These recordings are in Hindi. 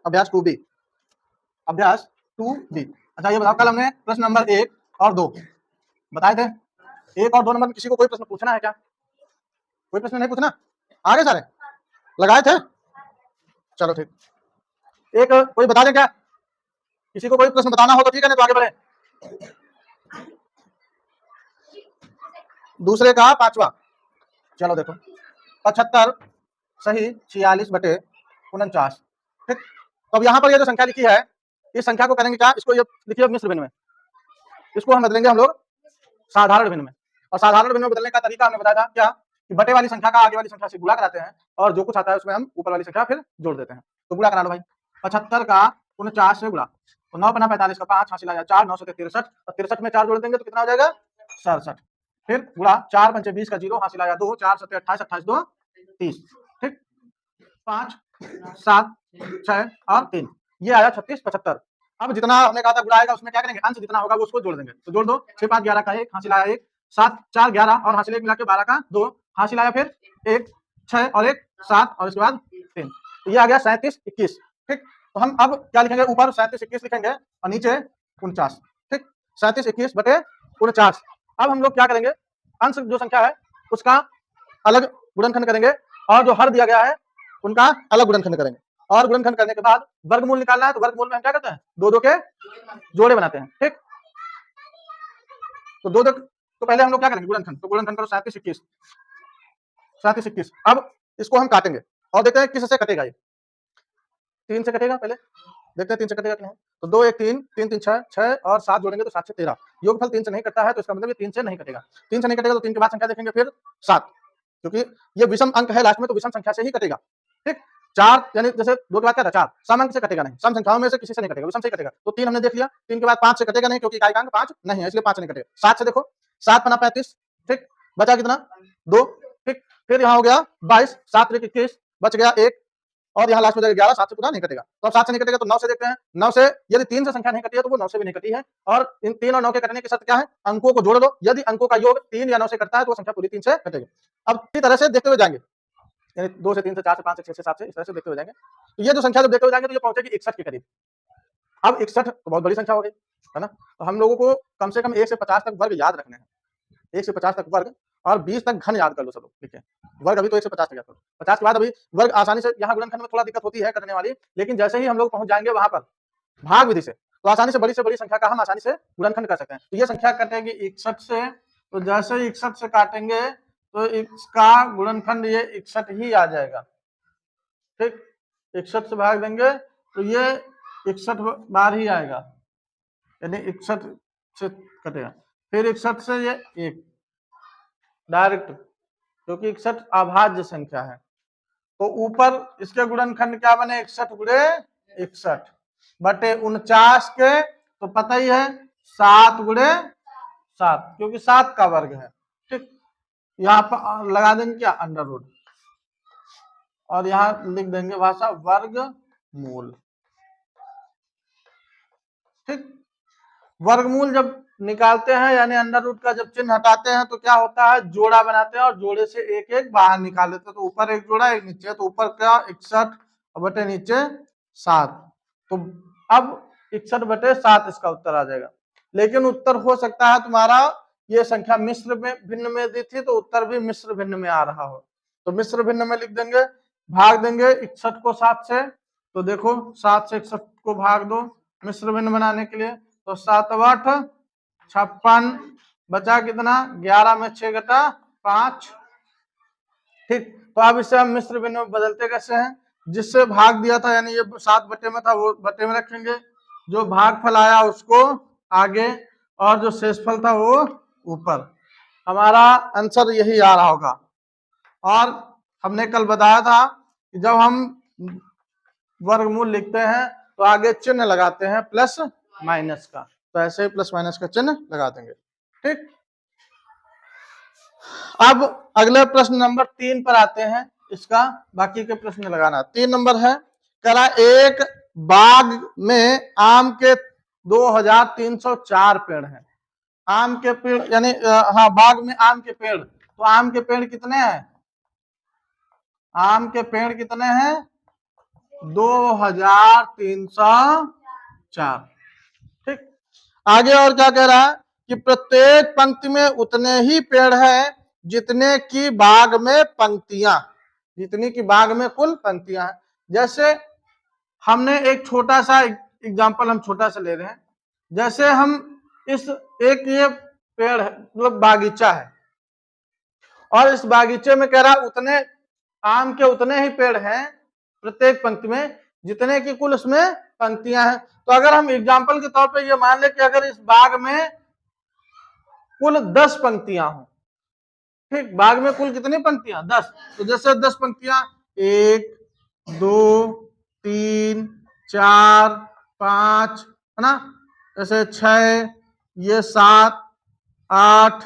अभ्यास 2B, अभ्यास 2B। अच्छा ये बताओ, कल हमने प्रश्न नंबर 1 और 2 बताए थे। 1 और 2 नंबर में किसी को कोई प्रश्न पूछना है क्या? कोई प्रश्न नहीं पूछना? आगे सारे लगाए थे? चलो ठीक। एक कोई बता दे क्या? किसी को कोई प्रश्न बताना हो तो ठीक है, नहीं तो आगे बढ़े। दूसरे का 5वां। चलो देखो, 75 सही 46/49। ठीक, तो अब यहाँ पर ये जो संख्या लिखी है, इस संख्या को करेंगे क्या? इसको ये लिखिए मिश्र भिन्न में, इसको हम बदलेंगे हम लोग साधारण भिन्न में। और साधारण भिन्न में बदलने का तरीका हमने बताया था क्या, कि बटे वाली संख्या का आगे वाली संख्या से गुणा कराते हैं और जो कुछ आता है उसमें हम ऊपर वाली संख्या फिर जोड़ देते हैं। तो गुणा करा लो भाई, 75 का 49 से गुणा, तो 9 पन्ना 45 का 5, हासिल आया 4, 9 से 63, और 63 में 4 जोड़ देंगे तो कितना हो जाएगा? 67। फिर गुणा 4 पंचे 20 का 0, हासिल आया 2, 4 7 28, 28 2 30। ठीक, 5 7 6 और 3, ये आया 36 75। अब जितना हमने कहा था गुणा आएगा उसमें क्या करेंगे, अंश जितना होगा वो उसको जोड़ देंगे। तो जोड़ दो, 6 5 11 का 1, हासिल आया 1, 7 4 11 और हासिल 1 मिला के 12 का 2, हासिल आया फिर 1 6 और 1 7 और इसके बाद 3, तो ये आ गया 37 21। ठीक, तो हम अब क्या लिखेंगे, ऊपर 37 21 लिखेंगे और नीचे 49। ठीक, 37 21 बटे 49। अब हम लोग क्या करेंगे, अंश जो संख्या है उसका अलग गुणनखंड करेंगे और जो हर दिया गया है उनका अलग गुणनखंड करेंगे। और गुणनखंड करने के बाद वर्गमूल निकालना है, तो वर्गमूल में हम क्या करते हैं, दो दो के जोड़े बनाते हैं। ठीक, तो दो दो तो पहले हम लोग क्या करेंगे गुणनखंड, तो गुणनखंड करो 37 21, 37 21। अब इसको हम काटेंगे और देखते हैं किससे कटेगा। ये 3 से कटेगा, पहले देखते हैं 3 से कटेगा कि नहीं। तो 2 1 3 3 3 6 6 और 7 जोड़ेंगे तो 7 से 13। योगफल 3 से नहीं कटता है तो इसका मतलब ये 3 से नहीं कटेगा। 3 से नहीं कटेगा तो 3 के बाद संख्या देखेंगे फिर 7, क्योंकि ये विषम अंक है लास्ट में, तो विषम संख्या से ही कटेगा। ठीक, 4 यानी जैसे 2 के बाद क्या था 4, सम अंक से कटेगा नहीं, सम संख्याओं में से किसी से नहीं कटेगा, विषम से ही कटेगा। तो 3 हमने देख लिया, 3 के बाद 5 से कटेगा नहीं क्योंकि इकाई का अंक 5 नहीं है, इसलिए 5 नहीं कटेगा। 7 से देखो, 7 पन्ना 35। ठीक, बचा कितना 2। ठीक, फिर यहाँ हो गया 22, 7 3 21, बच गया 1 और यहाँ लास्ट में 11, 7 से पूरा नहीं कटेगा। तो अब 7 से नहीं कटेगा तो 9 से देखते हैं। 9 से यदि 3 से संख्या नहीं कटी है तो वो 9 से भी नहीं कटी है। और इन 3 और 9 के कटने की शर्त क्या है, अंकों को जोड़ दो। यदि अंकों का योग 3 या 9 से कटता है तो वो संख्या पूरी 3 से कटेगी। अब इसी तरह से देखते हुए जाएंगे, यानी 2 से 3 से 4 से 5 से 6 से 7 से, इस तरह से देखते हुए जाएंगे। तो ये जो संख्या जब देखते हुए जाएंगे तो ये पहुंचेगी 61 के करीब। अब 61 तो बहुत बड़ी संख्या हो गई है ना, तो हम लोगों को कम से कम 1 से 50 तक वर्ग याद रखने हैं। 1 से 50 तक वर्ग और 20 तक घन याद कर लो सब लोग। ठीक है, वर्ग अभी तो 1 से 50 तक याद करो। 50 के बाद अभी वर्ग आसानी से, यहाँ गुणनखंड में थोड़ा दिक्कत होती है करने वाली, लेकिन जैसे ही हम लोग पहुंच जाएंगे वहां पर भाग विधि से आसानी से बड़ी संख्या का हम आसानी से गुणनखंड कर सकते हैं। तो ये संख्या कटेगी 61 से, तो जैसे 61 से काटेंगे तो इसका गुणनखंड ये 61 ही आ जाएगा। ठीक, 61 से भाग देंगे तो ये 61 बार ही आएगा, यानी 61 से कटेगा। फिर 61 से ये 1 डायरेक्ट, क्योंकि 61 अभाज्य संख्या है। तो ऊपर इसके गुणनखंड क्या बने, 61 गुणे 61 बटे 49 के, तो पता ही है 7 गुणे 7, क्योंकि 7 का वर्ग है। ठीक, यहाँ पर लगा देंगे क्या, अंडर रूट, और यहाँ लिख देंगे भाषा वर्गमूल। ठीक, वर्गमूल जब निकालते हैं यानी अंडर रूट का जब चिन्ह हटाते हैं तो क्या होता है, जोड़ा बनाते हैं और जोड़े से एक एक बाहर निकाल देते हैं। तो ऊपर एक जोड़ा एक नीचे, तो ऊपर क्या 61 बटे नीचे 7, तो अब 61 बटे 7 इसका उत्तर आ जाएगा। लेकिन उत्तर हो सकता है तुम्हारा ये संख्या मिश्र में भिन्न में दी थी तो उत्तर भी मिश्र भिन्न में आ रहा हो, तो मिश्र भिन्न में लिख देंगे, भाग देंगे 61 को 7 से, तो देखो 7 से 61 को भाग दो मिश्र भिन्न बनाने के लिए, तो 7 8 56, बचा कितना 11 में 6 घटा 5। ठीक, तो अब इसे हम मिश्र भिन्न में बदलते कैसे हैं, जिससे भाग दिया था यानी ये 7 बटे में था वो बटे में रखेंगे, जो भागफल आया उसको आगे और जो शेषफल था वो ऊपर। हमारा आंसर यही आ रहा होगा। और हमने कल बताया था कि जब हम वर्गमूल लिखते हैं तो आगे चिन्ह लगाते हैं प्लस माइनस का, तो ऐसे ही प्लस माइनस का चिन्ह लगा देंगे। ठीक, अब अगले प्रश्न नंबर 3 पर आते हैं, इसका बाकी के प्रश्न लगाना। 3 नंबर है, करा एक बाग में आम के 2304 पेड़ हैं। आम के पेड़ यानी हाँ, बाग में आम के पेड़, तो आम के पेड़ कितने हैं, आम के पेड़ कितने हैं 2304। ठीक, आगे और क्या कह रहा है कि प्रत्येक पंक्ति में उतने ही पेड़ हैं जितने की बाग में पंक्तियां, जितनी की बाग में कुल पंक्तियां हैं। जैसे हमने एक छोटा सा एग्जांपल हम छोटा सा ले रहे हैं, जैसे हम इस एक ये पेड़ है मतलब बागीचा है, और इस बागीचे में कह रहा उतने आम के उतने ही पेड़ हैं प्रत्येक पंक्ति में जितने की कुल उसमें पंक्तियां हैं। तो अगर हम एग्जांपल के तौर पे ये मान ले कि अगर इस बाग में कुल 10 पंक्तियां हो, ठीक, बाग में कुल कितनी पंक्तियां 10, तो जैसे 10 पंक्तियां 1 2 3 4 5 है ना, जैसे 6 ये 7 8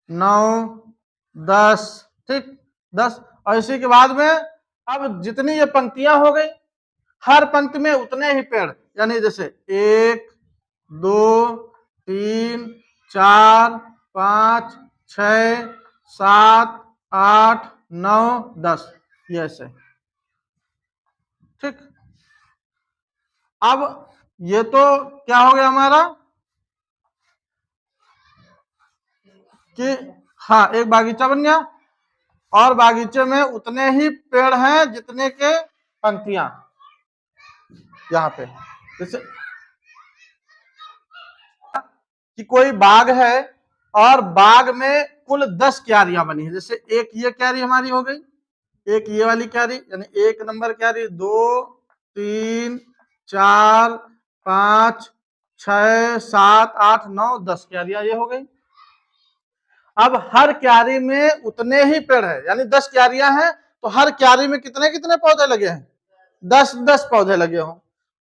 9 10, ठीक 10, और इसी के बाद में अब जितनी ये पंक्तियां हो गई, हर पंक्ति में उतने ही पेड़, यानी जैसे 1 2 3 4 5 6 7 8 9 10, ये ऐसे, ठीक। अब ये तो क्या हो गया हमारा कि हाँ एक बागीचा बन गया, और बागीचे में उतने ही पेड़ हैं जितने के पंक्तियां यहाँ पे। जैसे कि कोई बाग है और बाग में कुल 10 क्यारियां बनी है, जैसे एक ये क्यारी हमारी हो गई, एक ये वाली क्यारी, यानी 1 नंबर क्यारी, 2 3 4 5 6 7 8 9 10 क्यारियां ये हो गई। अब हर क्यारी में उतने ही पेड़ है, यानी 10 क्यारियां हैं, तो हर क्यारी में कितने कितने पौधे लगे हैं, 10 10 पौधे लगे हों।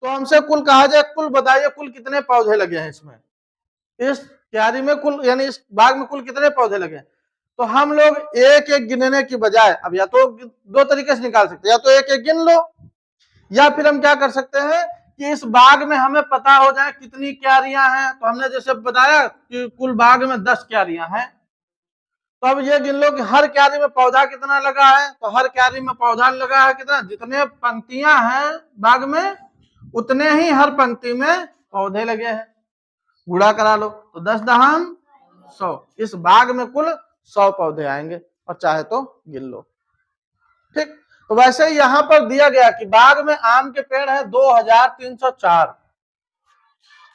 तो हमसे कुल कहा जाए, कुल बताइए कुल कितने पौधे लगे हैं इसमें, इस क्यारी में कुल, यानी इस बाग में कुल कितने पौधे लगे हैं। तो हम लोग एक एक गिनने की बजाय, अब या तो 2 तरीके से निकाल सकते हैं, या तो एक एक गिन लो, या फिर हम क्या कर सकते हैं कि इस बाग में हमें पता हो जाए कितनी क्यारियां हैं। तो हमने जैसे बताया कि कुल बाग में 10 क्यारियां हैं, तो अब ये गिन लो कि हर क्यारी में पौधा कितना लगा है, तो हर क्यारी में पौधा लगा है कितना, जितने पंक्तियां हैं बाग में उतने ही हर पंक्ति में पौधे लगे हैं, गुणा करा लो, तो 10 दहम 100, इस बाग में कुल 100 पौधे आएंगे, और चाहे तो गिन लो, ठीक। तो वैसे ही यहां पर दिया गया कि बाग में आम के पेड़ है 2304,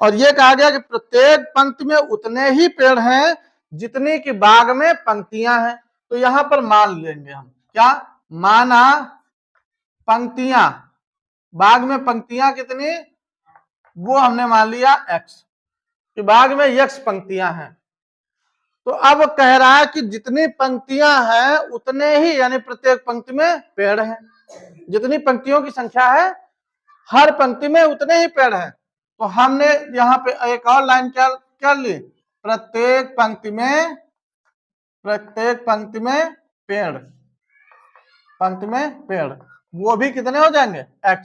और ये कहा गया कि प्रत्येक पंक्ति में उतने ही पेड़ हैं जितनी की बाग में पंक्तियां हैं। तो यहां पर मान लेंगे हम क्या, माना पंक्तियां, बाग में पंक्तियां कितनी, वो हमने मान लिया x, कि बाग में x पंक्तियां हैं। तो अब कह रहा है कि जितनी पंक्तियां हैं उतने ही, यानी प्रत्येक पंक्ति में पेड़ हैं, जितनी पंक्तियों की संख्या है हर पंक्ति में उतने ही पेड़ हैं। तो हमने यहाँ पे एक और लाइन क्या कर ली, प्रत्येक पंक्ति में पेड़, पंक्ति में पेड़, वो भी कितने हो जाएंगे x,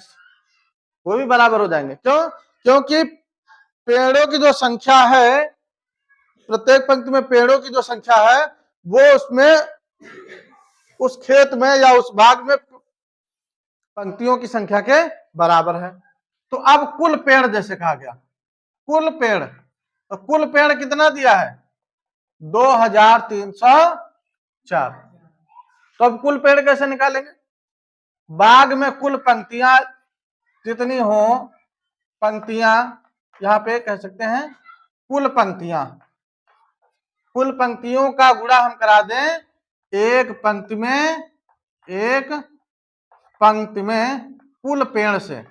वो भी बराबर हो जाएंगे। क्यों, क्योंकि पेड़ों की जो संख्या है, प्रत्येक पंक्ति में पेड़ों की जो संख्या है वो उसमें उस खेत में या उस बाग में पंक्तियों की संख्या के बराबर है। तो अब कुल पेड़ जैसे कहा गया, कुल पेड़, तो कुल पेड़ कितना दिया है 2304। तो अब कुल पेड़ कैसे निकालेंगे, बाग में कुल पंक्तियां जितनी हो, पंक्तियां यहां पे कह सकते हैं कुल पंक्तियां, कुल पंक्तियों का गुणा हम करा दें एक पंक्ति में कुल पेड़ से,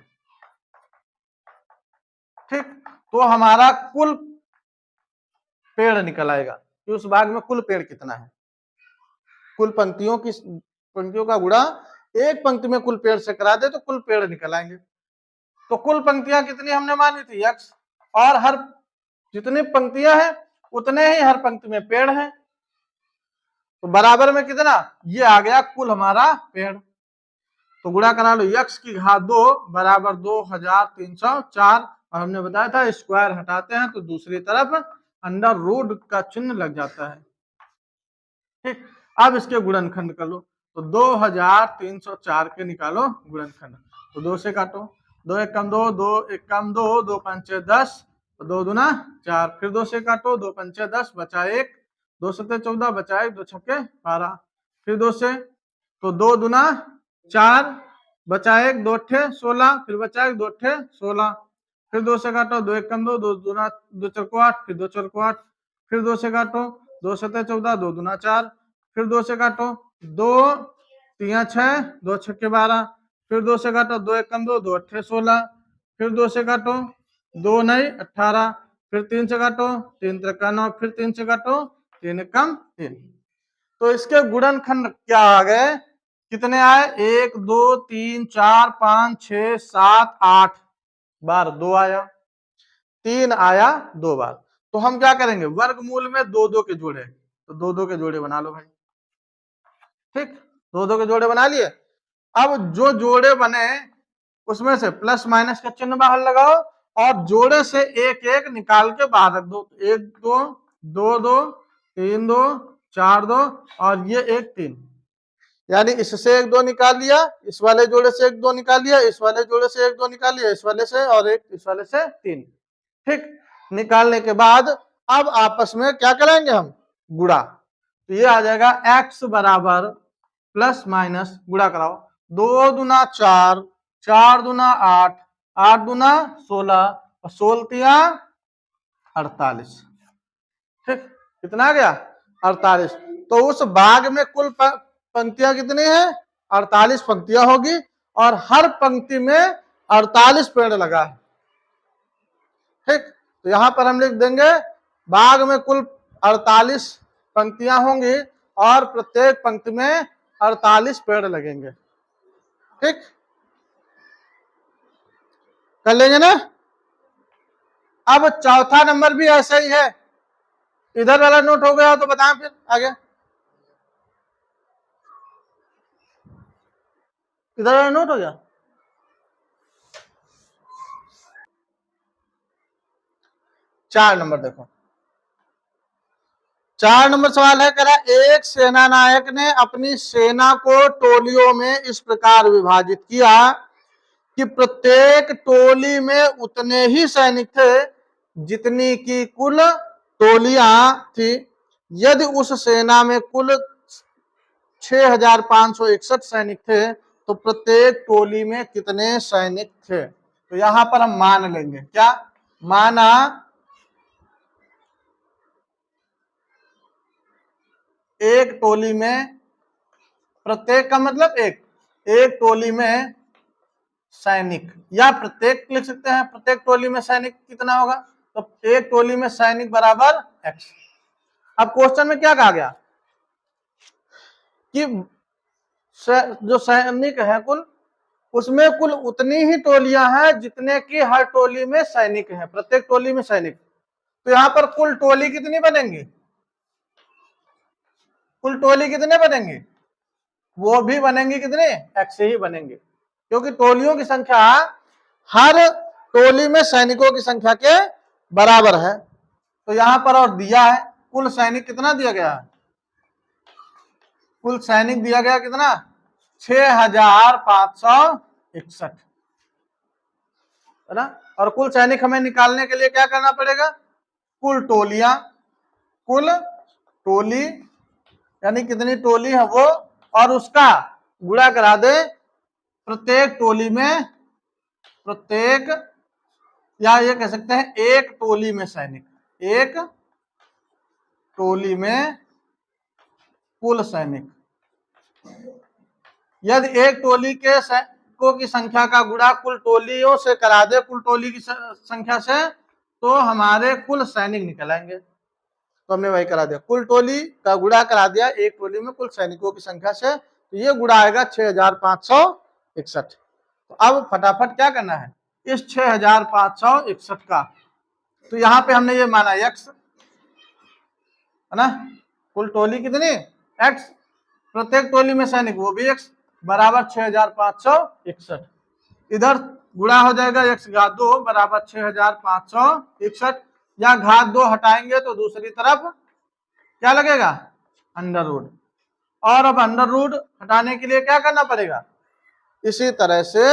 ठीक। तो हमारा कुल पेड़ निकल आएगा कि उस बाग में कुल पेड़ कितना है, कुल पंक्तियों का गुणा एक पंक्ति में कुल पेड़ से करा दे तो कुल पेड़ निकल आएंगे। तो कुल पंक्तियां कितनी हमने मानी थी x, और हर जितनी पंक्तियां हैं उतने ही हर पंक्ति में पेड़ हैं, तो बराबर में कितना, ये आ गया कुल हमारा पेड़। तो गुणा करा लो, x की घात 2 बराबर 2304, और हमने बताया था स्क्वायर हटाते हैं तो दूसरी तरफ अंडर रूट का चिन्ह लग जाता है, ठीक। अब इसके गुणनखंड कर लो, तो 2304 के निकालो गुणनखंड, तो 2 से काटो, 2 एक कम 2, 2 एक कम 2, 2 पंचे 10, 2 दूना 4, फिर 2 से काटो, 2 पंचे 10 बचा 1, 2 सत्ते 14 बचा 1, 2 छक्के 12, फिर 2 से तो 2 दूना 4 बचा 1, 2 अट्ठे 16, फिर बचा 1, 2 अट्ठे 16, फिर 2 से काटो, 2 एक कम 2, 2 दूना 2 चरको 8, फिर 2 चरको 8, फिर 2 से काटो, 2 सत्ते 14, 2 दूना 4, फिर 2 से काटो, 2 3 6, 2 छक्के 12, फिर 2 से काटो, 2 एक कम 2, 2 अट्ठे 16, फिर 2 से काटो, 2 नहीं 18, फिर 3 से काटो, 3 त्रिका 9, फिर 3 से काटो, 3 एक कम 3। तो इसके गुणनखंड क्या आ गए, कितने आए, 1 2 3 4 5 6 7 8 बार 2 आया, 3 आया 2 बार। तो हम क्या करेंगे, वर्गमूल में 2 2 के जोड़े, तो 2 2 के जोड़े बना लो भाई, ठीक, 2 2 के जोड़े बना लिए। अब जो जोड़े बने उसमें से प्लस माइनस का चिन्ह बाहर लगाओ और जोड़े से एक एक निकाल के बाहर रख दो, 1 2 2 2 3 2 4 2 और ये 1 3, यानी इससे 1 2 निकाल लिया, इस वाले जोड़े से 1 2 निकाल लिया, इस वाले जोड़े से 1 2 निकाल लिया, इस वाले से और एक इस वाले से 3, ठीक। निकालने के बाद अब आपस में क्या कराएंगे हम, गुणा, तो ये आ जाएगा x बराबर प्लस माइनस गुणा कराओ, 2 दूना 4, 4 दूना 8, 8 दूना 16 और 16 48, ठीक, कितना आ गया 48। तो उस भाग में कुल पंक्तियां कितनी है, 48 पंक्तियां होगी और हर पंक्ति में 48 पेड़ लगा है, ठीक। तो यहां पर हम लिख देंगे भाग में कुल 48 पंक्तियां होंगी और प्रत्येक पंक्ति में 48 पेड़ लगेंगे, ठीक, कर लेंगे ना। अब चौथा नंबर भी ऐसा ही है, इधर वाला नोट हो गया तो बताएं फिर आगे, इधर वाला नोट हो गया। 4 नंबर देखो, 4 नंबर सवाल है, कह रहा एक सेना नायक ने अपनी सेना को टोलियों में इस प्रकार विभाजित किया कि प्रत्येक टोली में उतने ही सैनिक थे जितनी की कुल टोलियां थी। यदि उस सेना में कुल 6561 सैनिक थे तो प्रत्येक टोली में कितने सैनिक थे। तो यहां पर हम मान लेंगे, क्या माना, एक टोली में, प्रत्येक का मतलब एक टोली में सैनिक, या प्रत्येक लिख सकते हैं, प्रत्येक टोली में सैनिक कितना होगा, तो एक टोली में सैनिक बराबर x। अब क्वेश्चन में क्या कहा गया कि जो सैनिक है कुल, उसमें कुल उतनी ही टोलियां हैं जितने की हर टोली में सैनिक हैं, प्रत्येक टोली में सैनिक। तो यहां पर कुल टोली कितनी बनेंगी, कुल टोली कितने बनेंगे, वो भी बनेंगे कितने, x ही बनेंगे, क्योंकि टोलियों की संख्या हर टोली में सैनिकों की संख्या के बराबर है। तो यहां पर और दिया है कुल सैनिक कितना दिया गया है, कुल सैनिक दिया गया कितना 6561, है ना। और कुल सैनिक हमें निकालने के लिए क्या करना पड़ेगा, कुल टोलियां, कुल टोली यानी कितनी टोली है वो, और उसका गुणा करा दे प्रत्येक टोली में, प्रत्येक, या ये कह सकते हैं एक टोली में सैनिक, एक टोली में कुल सैनिक। यदि एक टोली के सैनिकों की संख्या का गुणा कुल टोलियों से करा दे, कुल टोली की संख्या से, तो हमारे कुल सैनिक निकल आएंगे। तो हमने वही करा दिया, कुल टोली का गुणा करा दिया एक टोली में कुल सैनिकों की संख्या से, तो ये गुणा आएगा 6561। तो अब फटाफट क्या करना है, इस 6561 का, तो यहां पे हमने ये माना x, है ना, कुल टोली कितनी x, प्रत्येक टोली में सैनिक वो भी x, बराबर 6561। इधर गुणा हो जाएगा x घात 2 बराबर 6561, या घात 2 हटाएंगे तो दूसरी तरफ क्या लगेगा, अंडर रूट, और अब अंडर रूट हटाने के लिए क्या करना पड़ेगा, इसी तरह से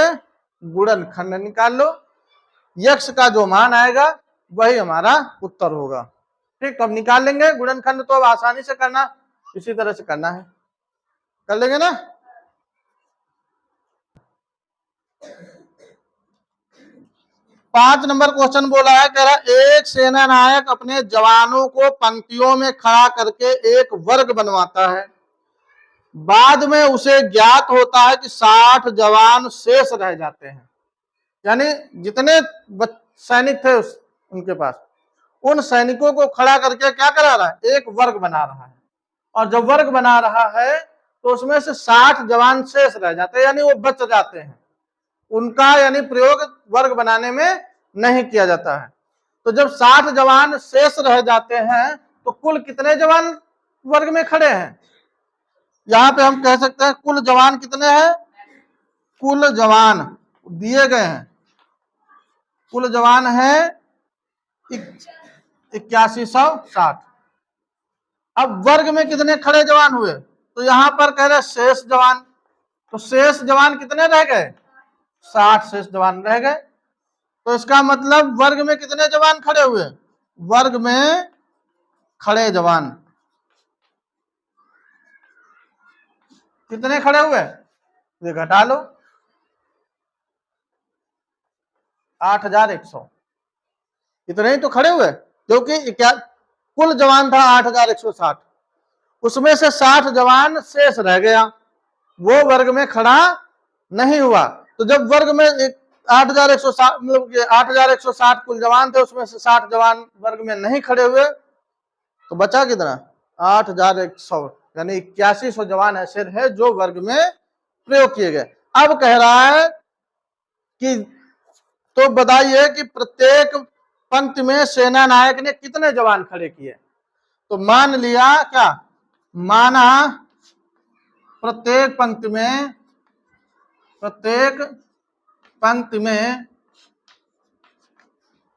गुणनखंड निकाल लो, यक्स का जो मान आएगा वही हमारा उत्तर होगा। ठीक, तो अब निकाल लेंगे गुणनखंड, तो अब आसानी से करना, इसी तरह से करना है, कर लेंगे ना। पांच नंबर क्वेश्चन बोला है, कह रहा एक सेना नायक अपने जवानों को पंक्तियों में खड़ा करके एक वर्ग बनवाता है, बाद में उसे ज्ञात होता है कि 60 जवान शेष रह जाते हैं। यानी जितने सैनिक थे उनके पास, उन सैनिकों को खड़ा करके क्या करा रहा है, एक वर्ग बना रहा है, और जब वर्ग बना रहा है तो उसमें से 60 जवान शेष रह जाते हैं, यानी वो बच जाते हैं, उनका यानी प्रयोग वर्ग बनाने में नहीं किया जाता है। तो जब 60 जवान शेष रह जाते हैं तो कुल कितने जवान वर्ग में खड़े हैं, यहां पे हम कह सकते हैं कुल जवान कितने हैं, कुल जवान दिए गए हैं, कुल जवान है 8160। अब वर्ग में कितने खड़े जवान हुए, तो यहां पर कह रहे शेष जवान, तो शेष जवान कितने रह गए, 60 शेष जवान रह गए। तो इसका मतलब वर्ग में कितने जवान खड़े हुए, वर्ग में खड़े जवान कितने खड़े हुए, ये घटा लो, 8100, इतने ही तो खड़े हुए, क्योंकि क्या कुल जवान था 8160, उसमें से 60 जवान शेष रह गया, वो वर्ग में खड़ा नहीं हुआ। तो जब वर्ग में 8160 मतलब 8160 कुल जवान थे, उसमें से 60 जवान वर्ग में नहीं खड़े हुए, तो बचा कितना, 8100, यानी 8100 जवान ऐसे है जो वर्ग में प्रयोग किए गए। अब कह रहा है कि तो बताइए कि प्रत्येक पंक्ति में सेना नायक ने कितने जवान खड़े किए, तो मान लिया क्या, माना प्रत्येक पंक्ति में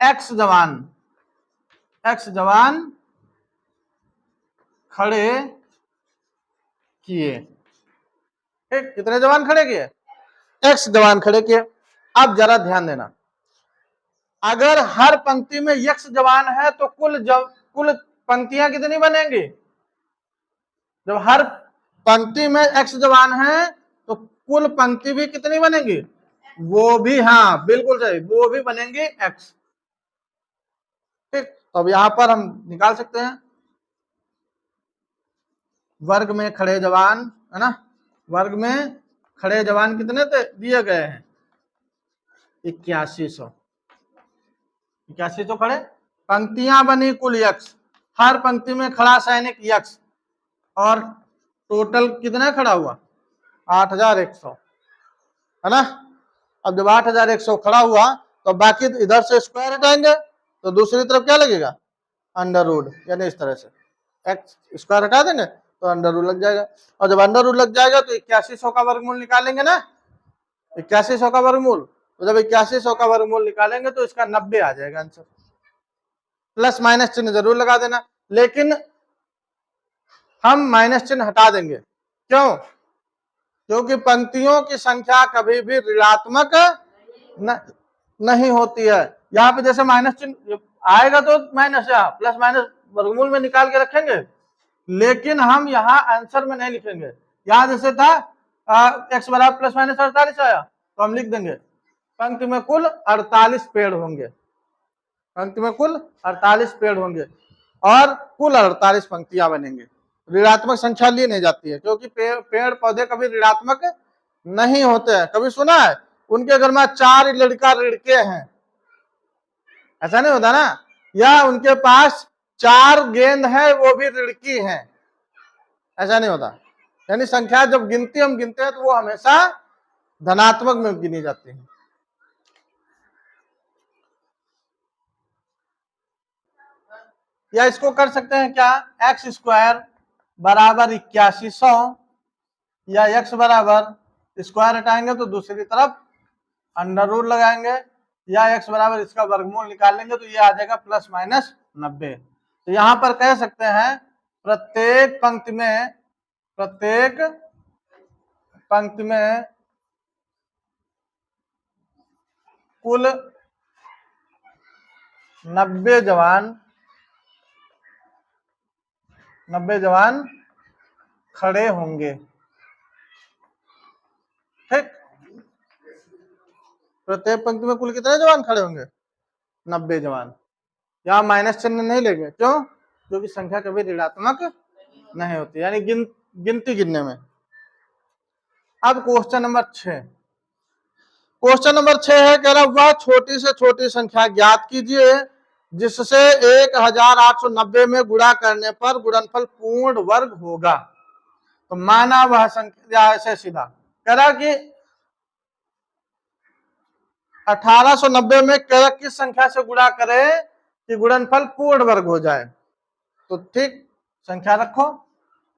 एक्स जवान खड़े किए, ठीक, कितने जवान खड़े किए, एक्स जवान खड़े किए। अब जरा ध्यान देना, अगर हर पंक्ति में यक्स जवान है तो कुल पंक्तियां कितनी बनेंगी, जब हर पंक्ति में एक्स जवान है तो कुल पंक्ति भी कितनी बनेंगी, वो भी, हाँ बिल्कुल सही, वो भी बनेंगे एक्स। ठीक, तो अब यहां पर हम निकाल सकते हैं, वर्ग में खड़े जवान है ना, वर्ग में खड़े जवान कितने थे दिए गए हैं, 8100 खड़े, पंक्तियां बनी कुल यक्स, हर पंक्ति में खड़ा सैनिक यक्स, और टोटल कितना खड़ा हुआ 8100, है ना। अब जब 8100 खड़ा हुआ तो बाकी इधर से स्क्वायर हटाएंगे तो दूसरी तरफ क्या लगेगा, अंडर रूट, यानी इस तरह से एक्स स्क्वायर हटा देंगे तो अंडर रूट लग जाएगा, और जब अंडर रूट लग जाएगा तो 8100 का वर्गमूल निकालेंगे ना, 8100 का वर्गमूल, तो जब 8100 का वर्गमूल निकालेंगे तो इसका 90 आ जाएगा आंसर। प्लस माइनस चिन्ह जरूर लगा देना, लेकिन हम माइनस चिन्ह हटा देंगे, क्यों, क्योंकि पंक्तियों की संख्या कभी भी ऋणात्मक नहीं होती है। यहाँ पे जैसे माइनस चिन्ह आएगा तो माइनस, यहाँ प्लस माइनस वर्गमूल में निकाल के रखेंगे, लेकिन हम यहाँ आंसर में नहीं लिखेंगे। यहाँ जैसे था एक्स बराबर प्लस माइनस 48 आया, तो हम लिख देंगे पंक्ति में कुल 48 पेड़ होंगे, पंक्ति में कुल 48 पेड़ होंगे, और कुल 48 पंक्तियां बनेंगे। ऋणात्मक संख्या ली नहीं जाती है, क्योंकि पेड़ पौधे कभी ऋणात्मक नहीं होते हैं। कभी सुना है उनके घर में 4 लड़का लड़के हैं, ऐसा नहीं होता ना, या उनके पास 4 गेंद है वो भी लड़की है, ऐसा नहीं होता। यानी संख्या जब हम गिनते हैं तो वो हमेशा धनात्मक में गिनी जाती है। या इसको कर सकते हैं क्या, एक्स स्क्वायर बराबर 8100, या एक्स बराबर स्क्वायर हटाएंगे तो दूसरी तरफ अंडर रूट लगाएंगे, या एक्स बराबर इसका वर्गमूल निकाल लेंगे तो ये आ जाएगा प्लस माइनस 90। तो यहां पर कह सकते हैं प्रत्येक पंक्ति में कुल 90 जवान खड़े होंगे। ठीक, प्रत्येक पंक्ति में कुल कितने जवान खड़े होंगे? 90 जवान। यहां माइनस चिन्ह नहीं लेंगे, क्यों? क्योंकि संख्या कभी ऋणात्मक नहीं होती, यानी गिनती गिनने में। अब क्वेश्चन नंबर 6, क्वेश्चन नंबर 6 है, कह रहा वह छोटी से छोटी संख्या ज्ञात कीजिए जिससे 1890 में गुणा करने पर गुणनफल पूर्ण वर्ग होगा। तो माना वह संख्या, ऐसे सीधा कह रहा कि 1890 में कह किस संख्या से गुणा करें कि गुणनफल पूर्ण वर्ग हो जाए। तो ठीक, संख्या रखो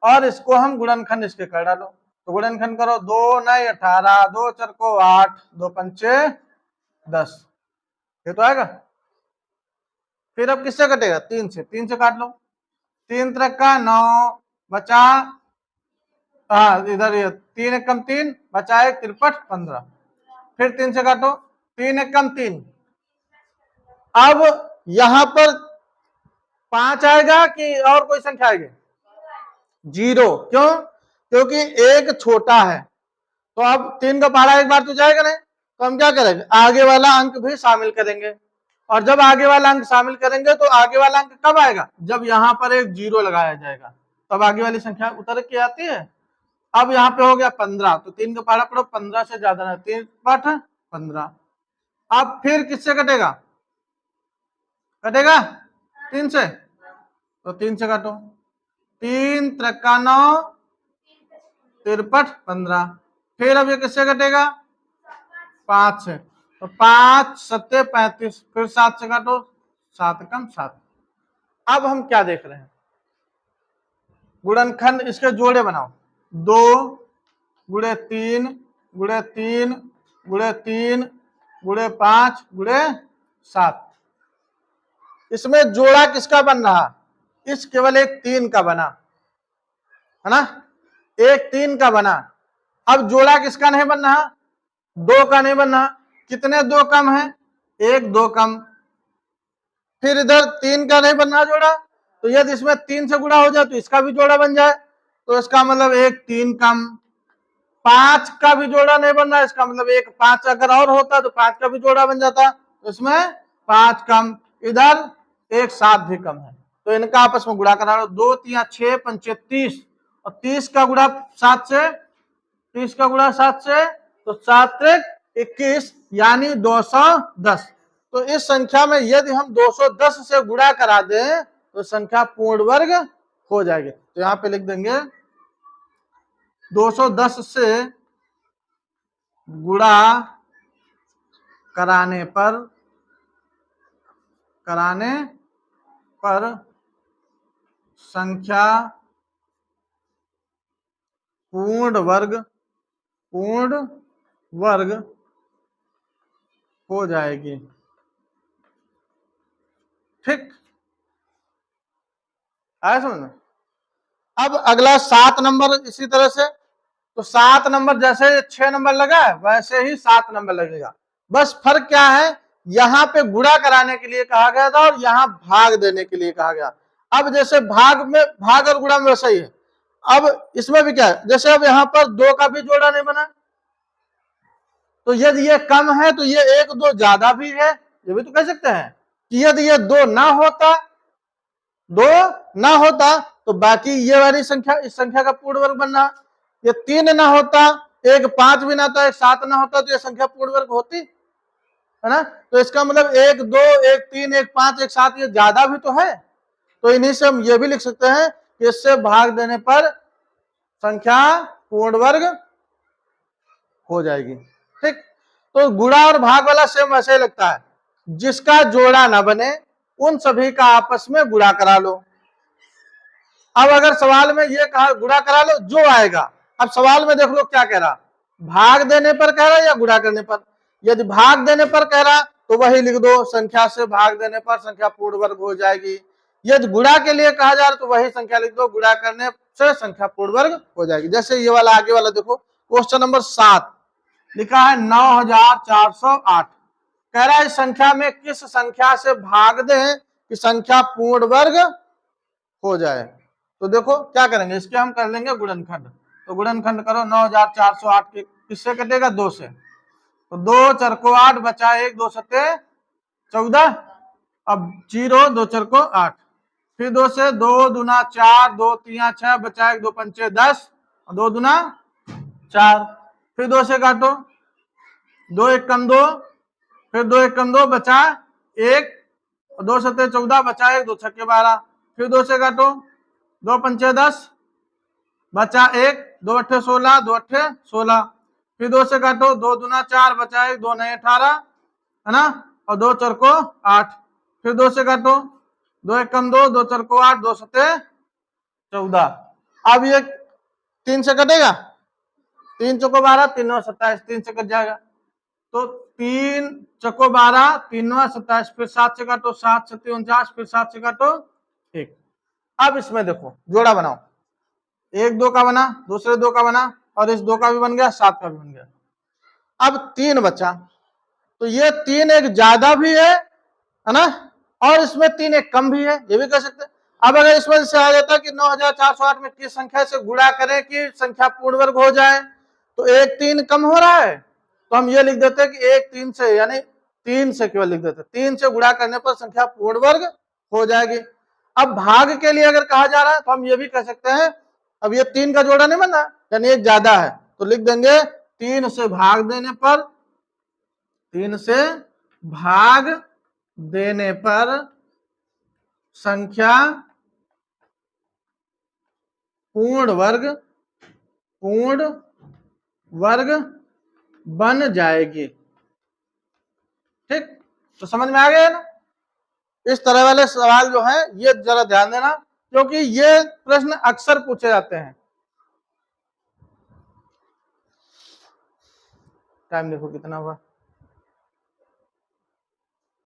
और इसको हम गुणनखंड इसके कर डालो। तो गुणनखंड करो, 2 9 18, 2 4 को 8, 2 पंचे 10, ये तो आएगा। फिर अब किससे कटेगा? 3 से, 3 से काट लो। 3 त्रिक का 9 बचा, हाँ इधर ये 3 एकम 3 बचा 1 तिरपट 15। फिर 3 से काटो, 3 एकम 3। अब यहां पर 5 आएगा कि और कोई संख्या आएगी? 0, क्यों? क्योंकि एक छोटा है। तो अब 3 का पहाड़ा एक बार तो जाएगा नहीं, तो हम क्या करेंगे? आगे वाला अंक भी शामिल करेंगे। और जब आगे वाला अंक शामिल करेंगे तो आगे वाला अंक कब आएगा? जब यहाँ पर एक 0 लगाया जाएगा, तब आगे वाली संख्या उतर के आती है। अब यहाँ पे हो गया 15, तो 3 का पहाड़ा पढ़ो, 15 से ज्यादा ना, 3 पट 15। अब फिर किससे कटेगा? 3 से, तो 3 से काटो, 3 त्रिका 9 तिरपट 15। फिर अब ये किससे कटेगा? 5 से, तो 5 7 35। फिर 7 से काटो, 7 कम 7। अब हम क्या देख रहे हैं? गुणनखंड इसके जोड़े बनाओ, 2 गुणे 3 गुणे 3 गुणे 3 गुणे 5 गुणे 7। इसमें जोड़ा किसका बन रहा? इस केवल एक 3 का बना है ना, एक 3 का बना। अब जोड़ा किसका नहीं बन रहा? 2 का नहीं बन रहा। कितने 2 कम है? 1 2 कम। फिर इधर 3 का नहीं बन रहा जोड़ा, तो यदि इसमें 3 से गुणा हो जाए तो इसका भी जोड़ा बन जाए, तो इसका मतलब 1 3 कम। 5 का भी जोड़ा नहीं बन रहा, इसका मतलब 1 5 अगर और होता तो 5 का भी जोड़ा बन जाता, तो इसमें 5 कम। इधर 1 7 भी कम है, तो इनका आपस में गुणा करा लो। 2 3 6 पंचे 30, और 30 का गुणा 7 से, 30 का गुणा 7 से, तो 7 त्रिक 21, यानी 210। तो इस संख्या में यदि हम 210 से गुणा करा दें तो संख्या पूर्ण वर्ग हो जाएगी। तो यहां पे लिख देंगे 210 से गुणा कराने पर संख्या पूर्ण वर्ग हो जाएगी। ठीक, आया समझ में? अब अगला 7 नंबर इसी तरह से, तो 7 नंबर जैसे 6 नंबर लगा है वैसे ही 7 नंबर लगेगा। बस फर्क क्या है, यहां पे गुणा कराने के लिए कहा गया था और यहां भाग देने के लिए कहा गया। अब जैसे भाग और गुणा में वैसा ही है। अब इसमें भी क्या है, जैसे अब यहाँ पर 2 का भी जोड़ा नहीं बना, तो यदि ये कम है तो ये 1 2 ज्यादा भी है, ये भी तो कह सकते हैं कि यदि ये 2 ना होता तो बाकी ये वाली संख्या, इस संख्या का पूर्ण वर्ग बनना। ये 3 ना होता, 1 5 भी ना होता, 1 7 ना होता, तो ये संख्या पूर्ण वर्ग होती है ना। तो इसका मतलब 1 2 1 3 1 5 1 7 ये ज्यादा भी तो है। तो इन्हीं से हम ये भी लिख सकते हैं कि इससे भाग देने पर संख्या पूर्ण वर्ग हो जाएगी। ठीक, तो गुणा और भाग वाला सेम वैसे ही लगता है, जिसका जोड़ा ना बने उन सभी का आपस में गुणा करा लो। अब अगर सवाल में ये कहा गुणा करा लो जो आएगा, अब सवाल में देख लो क्या कह रहा, भाग देने पर कह रहा या गुणा करने पर। यदि भाग देने पर कह रहा तो वही लिख दो, संख्या से भाग देने पर संख्या पूर्ण वर्ग हो जाएगी। यदि गुणा के लिए कहा जा रहा तो वही संख्या लिख दो, गुणा करने से संख्या पूर्ण वर्ग हो जाएगी। जैसे ये वाला आगे वाला देखो, क्वेश्चन नंबर 7 लिखा है 9408, कह रहा है इस संख्या में किस संख्या से भाग दें कि संख्या पूर्ण वर्ग हो जाए। तो देखो क्या करेंगे, इसके हम कर लेंगे गुणनखंड। तो गुणनखंड करो, 9408 के किससे कटेगा, 2 से। तो 2 4 को 8 बचा 1, 2 सत्ते 14, अब 0 2 4 को 8, फिर 2 से 2 दूना 4, 2 3 6 बचा 1, 2 पंचे 10, 2 दूना 4, फिर 2 से काटो, 2 1 कम 2, फिर 2 1 कम 2 बचा 1, 2 सत्ते 14 बचा 1, 2 छक्के 12, फिर 2 से काटो, 2 पंचे 10 बचा 1, 2 अट्ठे 16, 2 अट्ठे 16, फिर 2 से काटो, 2 दूना 4 बचा 1, 2 नए 18, है ना, और 2 4 को 8, फिर 2 से काटो, 2 1 कम 2, 2 4 को 8, 2 सत्ते 14। अब ये 3 से कटेगा, 3 चौको 12, 3 9 27, 3 से कट जाएगा। तो 3 चौको 12, 3 9 27, फिर 7 से काटो, 7 7 49, फिर 7 से काटो 1। अब इसमें देखो जोड़ा बनाओ, 1 2 का बना, दूसरे 2 का बना, और इस 2 का भी बन गया, 7 का भी बन गया। अब 3 बचा, तो ये 3 एक ज्यादा भी है ना, और इसमें 3 एक कम भी है, ये भी कर सकते हैं। अब अगर इसमें से आ जाता कि 9408 में किस संख्या से गुणा करें कि संख्या पूर्ण वर्ग हो जाए, तो 1 3 कम हो रहा है, तो हम ये लिख देते हैं कि 1 3 से, यानी 3 से केवल लिख देते हैं, 3 से गुणा करने पर संख्या पूर्ण वर्ग हो जाएगी। अब भाग के लिए अगर कहा जा रहा है तो हम ये भी कह सकते हैं, अब ये 3 का जोड़ा नहीं बना, यानी एक ज्यादा है, तो लिख देंगे 3 से भाग देने पर, 3 से भाग देने पर संख्या पूर्ण वर्ग बन जाएगी। ठीक, तो समझ में आ गया ना। इस तरह वाले सवाल जो है ये जरा ध्यान देना, क्योंकि ये प्रश्न अक्सर पूछे जाते हैं। टाइम देखो कितना हुआ।